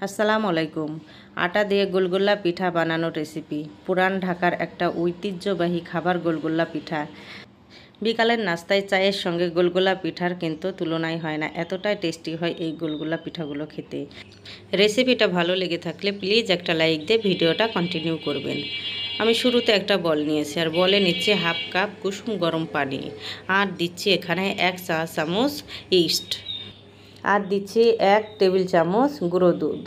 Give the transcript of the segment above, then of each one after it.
আসসালামু আলাইকুম। আটা দিয়ে গোলগোল্লা পিঠা বানানোর রেসিপি। পুরান ঢাকার একটা ঐতিহ্যবাহী খাবার গোলগোল্লা পিঠা। বিকালের নাস্তায় চায়ের সঙ্গে গোলগোল্লা পিঠার কিন্তু তুলনাই হয় না, এতটাই টেস্টি হয় এই গোলগোল্লা পিঠাগুলো খেতে। রেসিপিটা ভালো লেগে থাকলে প্লিজ একটা লাইক দিয়ে ভিডিওটা কন্টিনিউ করবেন। আমি শুরুতে একটা বল নিয়েছি আর বলে নিচ্ছি হাফ কাপ কুসুম গরম পানি, আর দিচ্ছি এখানে 1 চা চামচ ইস্ট, আর দিচ্ছি 1 টেবিল চামচ গুঁড়ো দুধ।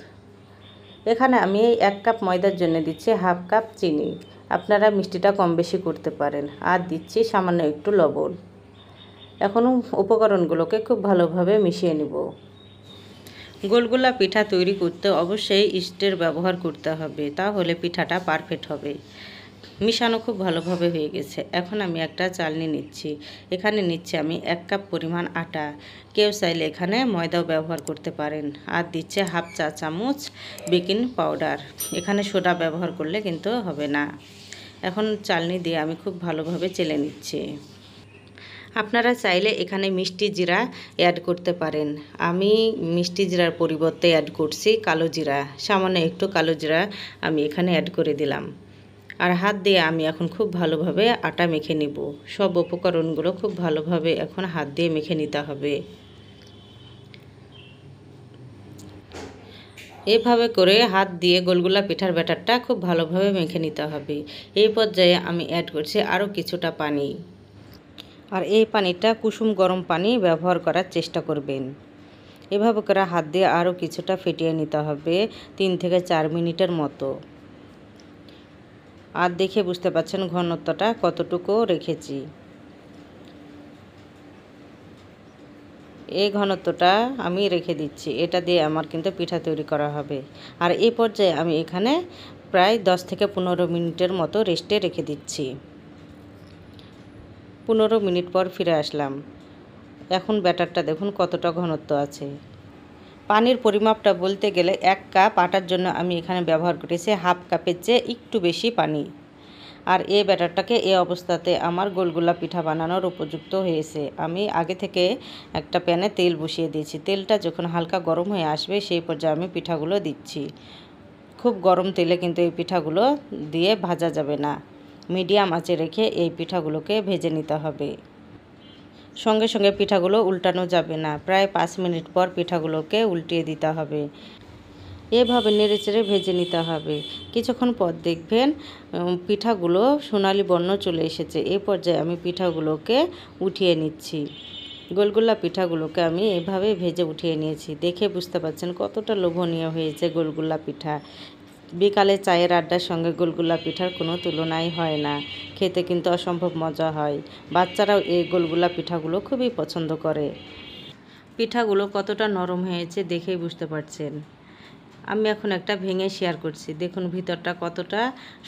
এখানে আমি 1 কাপ ময়দার জন্য দিচ্ছি হাফ কাপ চিনি, আপনারা মিষ্টিটা কম বেশি করতে পারেন। আর দিচ্ছি সামান্য একটু লবণ। এখন উপকরণগুলোকে খুব ভালোভাবে মিশিয়ে নিব। গোলগোলা পিঠা তৈরি করতে অবশ্যই ইস্টের ব্যবহার করতে হবে, তাহলে পিঠাটা পারফেক্ট হবে। মিশানো খুব ভালোভাবে হয়ে গেছে। এখন আমি একটা চালনি নিচ্ছি। এখানে নিচ্ছি আমি 1 কাপ পরিমাণ আটা, কেউ চাইলে এখানে ময়দাও ব্যবহার করতে পারেন। আর দিচ্ছে হাফ চা চামচ বেকিং পাউডার, এখানে সোডা ব্যবহার করলে কিন্তু হবে না। এখন চালনি দিয়ে আমি খুব ভালোভাবে চেলে নিচ্ছি। আপনারা চাইলে এখানে মিষ্টি জিরা অ্যাড করতে পারেন। আমি মিষ্টি জিরার পরিবর্তে অ্যাড করছি কালো জিরা, সামান্য একটু কালো জিরা আমি এখানে অ্যাড করে দিলাম। আর হাত দিয়ে আমি এখন খুব ভালোভাবে আটা মেখে নিব। সব উপকরণগুলো খুব ভালোভাবে এখন হাত দিয়ে মেখে নিতে হবে। এভাবে করে হাত দিয়ে গোলগোলা পিঠার ব্যাটারটা খুব ভালোভাবে মেখে নিতে হবে। এই পর্যায়ে আমি অ্যাড করছি আরও কিছুটা পানি, আর এই পানিটা কুসুম গরম পানি ব্যবহার করার চেষ্টা করবেন। এভাবে করে হাত দিয়ে আরও কিছুটা ফেটিয়ে নিতে হবে 3 থেকে 4 মিনিটের মতো। আর দেখে বুঝতে পারছেন ঘনত্বটা কতটুকু রেখেছি। এই ঘনত্বটা আমি রেখে দিচ্ছি, এটা দিয়ে আমার কিন্তু পিঠা তৈরি করা হবে। আর এই পর্যায়ে আমি এখানে প্রায় 10 থেকে 15 মিনিটের মতো রেস্টে রেখে দিচ্ছি। 15 মিনিট পর ফিরে আসলাম। এখন ব্যাটারটা দেখুন কতটা ঘনত্ব আছে। পানির পরিমাপটা বলতে গেলে 1 কাপ আটার জন্য আমি এখানে ব্যবহার করেছি হাফ কাপের চেয়ে একটু বেশি পানি। আর এই ব্যাটারটাকে এই অবস্থাতে আমার গোলগোলা পিঠা বানানোর উপযুক্ত হয়েছে। আমি আগে থেকে একটা প্যানে তেল বসিয়ে দিয়েছি। তেলটা যখন হালকা গরম হয়ে আসবে সেই পর্যায়ে আমি পিঠাগুলো দিচ্ছি। খুব গরম তেলে কিন্তু এই পিঠাগুলো দিয়ে ভাজা যাবে না, মিডিয়াম আঁচে রেখে এই পিঠাগুলোকে ভেজে নিতে হবে। সঙ্গে সঙ্গে পিঠাগুলো উল্টানো যাবে না, প্রায় 5 মিনিট পর পিঠাগুলোকে উল্টিয়ে দিতে হবে। এভাবে নেড়েচেড়ে ভেজে নিতে হবে। কিছুক্ষণ পর দেখবেন পিঠাগুলো সোনালি বর্ণ চলে এসেছে। এই পর্যায়ে আমি পিঠাগুলোকে উঠিয়ে নিচ্ছি। গোলগোলা পিঠাগুলোকে আমি এভাবে ভেজে উঠিয়ে নিয়েছি। দেখে বুঝতে পারছেন কতটা লোভনীয় হয়েছে গোলগোলা পিঠা। বিকালে চায়ের আড্ডার সঙ্গে গোলগোলা পিঠার কোনো তুলনাই হয় না, খেতে কিন্তু অসম্ভব মজা হয়। বাচ্চারাও এই গোলগোলা পিঠাগুলো খুবই পছন্দ করে। পিঠাগুলো কতটা নরম হয়েছে দেখেই বুঝতে পারছেন। আমি এখন একটা ভেঙে শেয়ার করছি, দেখুন ভিতরটা কতটা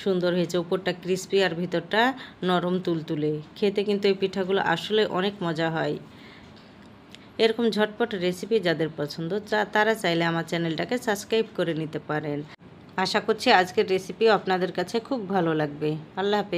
সুন্দর হয়েছে, উপরটা ক্রিস্পি আর ভিতরটা নরম তুলতুলে। খেতে কিন্তু এই পিঠাগুলো আসলে অনেক মজা হয়। এরকম ঝটপট রেসিপি যাদের পছন্দ তারা চাইলে আমার চ্যানেলটাকে সাবস্ক্রাইব করে নিতে পারেন। আশা করছি আজকের রেসিপি আপনাদের কাছে খুব ভালো লাগবে। আল্লাহ হাফেজ।